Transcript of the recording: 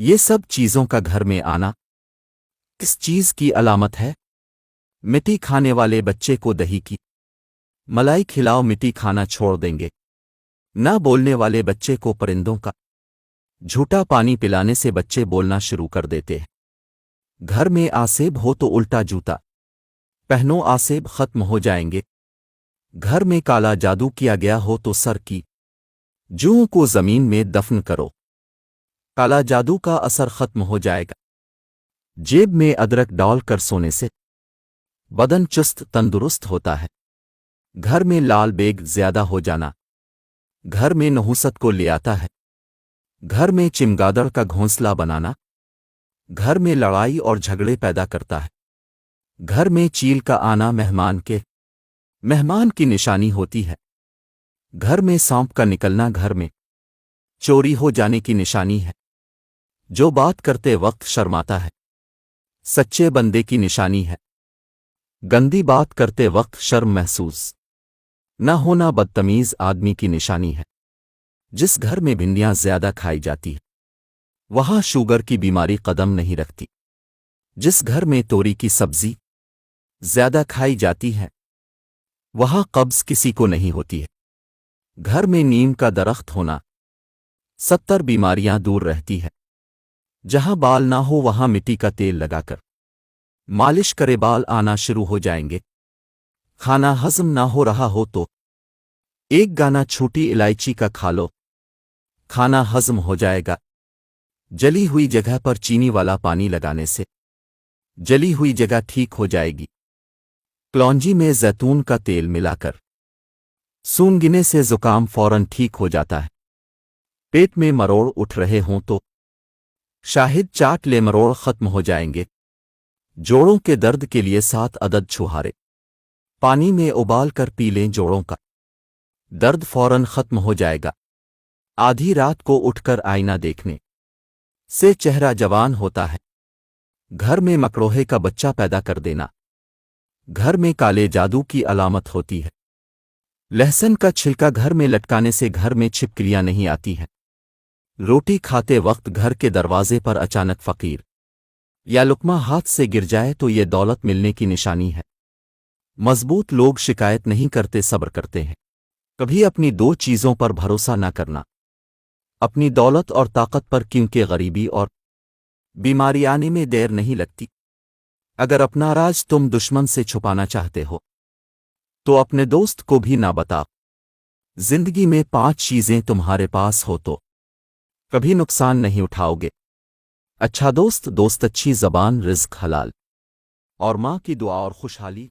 یہ سب چیزوں کا گھر میں آنا کس چیز کی علامت ہے؟ مٹی کھانے والے بچے کو دہی کی ملائی کھلاؤ، مٹی کھانا چھوڑ دیں گے۔ نہ بولنے والے بچے کو پرندوں کا جھوٹا پانی پلانے سے بچے بولنا شروع کر دیتے ہیں۔ گھر میں آسیب ہو تو الٹا جوتا پہنو، آسیب ختم ہو جائیں گے۔ گھر میں کالا جادو کیا گیا ہو تو سر کی جوؤں کو زمین میں دفن کرو، کالا جادو کا اثر ختم ہو جائے گا۔ جیب میں ادرک ڈال کر سونے سے بدن چست تندرست ہوتا ہے۔ گھر میں لال بیگ زیادہ ہو جانا گھر میں نحوست کو لے آتا ہے۔ گھر میں چمگادڑ کا گھونسلہ بنانا گھر میں لڑائی اور جھگڑے پیدا کرتا ہے۔ گھر میں چیل کا آنا مہمان کی نشانی ہوتی ہے۔ گھر میں سانپ کا نکلنا گھر میں چوری ہو جانے کی نشانی ہے۔ جو بات کرتے وقت شرماتا ہے سچے بندے کی نشانی ہے۔ گندی بات کرتے وقت شرم محسوس نہ ہونا بدتمیز آدمی کی نشانی ہے۔ جس گھر میں بھنڈیاں زیادہ کھائی جاتی ہے وہاں شوگر کی بیماری قدم نہیں رکھتی۔ جس گھر میں توری کی سبزی زیادہ کھائی جاتی ہے وہاں قبض کسی کو نہیں ہوتی ہے۔ گھر میں نیم کا درخت ہونا 70 بیماریاں دور رہتی ہے۔ جہاں بال نہ ہو وہاں مٹی کا تیل لگا کر مالش کرے، بال آنا شروع ہو جائیں گے۔ کھانا ہضم نہ ہو رہا ہو تو ایک گانا چھوٹی الائچی کا کھا لو، کھانا ہضم ہو جائے گا۔ جلی ہوئی جگہ پر چینی والا پانی لگانے سے جلی ہوئی جگہ ٹھیک ہو جائے گی۔ کلونجی میں زیتون کا تیل ملا کر سونگنے سے زکام فوراً ٹھیک ہو جاتا ہے۔ پیٹ میں مروڑ اٹھ رہے ہوں تو شاہد چاٹ لے، مروڑ ختم ہو جائیں گے۔ جوڑوں کے درد کے لیے 7 عدد چھہارے پانی میں ابال کر پی لیں، جوڑوں کا درد فوراً ختم ہو جائے گا۔ آدھی رات کو اٹھ کر آئینہ دیکھنے سے چہرہ جوان ہوتا ہے۔ گھر میں مکڑوہے کا بچہ پیدا کر دینا گھر میں کالے جادو کی علامت ہوتی ہے۔ لہسن کا چھلکا گھر میں لٹکانے سے گھر میں چھپکلیاں نہیں آتی ہیں۔ روٹی کھاتے وقت گھر کے دروازے پر اچانک فقیر یا لقمہ ہاتھ سے گر جائے تو یہ دولت ملنے کی نشانی ہے۔ مضبوط لوگ شکایت نہیں کرتے، صبر کرتے ہیں۔ کبھی اپنی 2 چیزوں پر بھروسہ نہ کرنا، اپنی دولت اور طاقت پر، کیونکہ غریبی اور بیماری آنے میں دیر نہیں لگتی۔ اگر اپنا راز تم دشمن سے چھپانا چاہتے ہو تو اپنے دوست کو بھی نہ بتاؤ۔ زندگی میں 5 چیزیں تمہارے پاس ہو تو کبھی نقصان نہیں اٹھاؤ گے۔ اچھا دوست، اچھی زبان، رزق حلال اور ماں کی دعا اور خوشحالی۔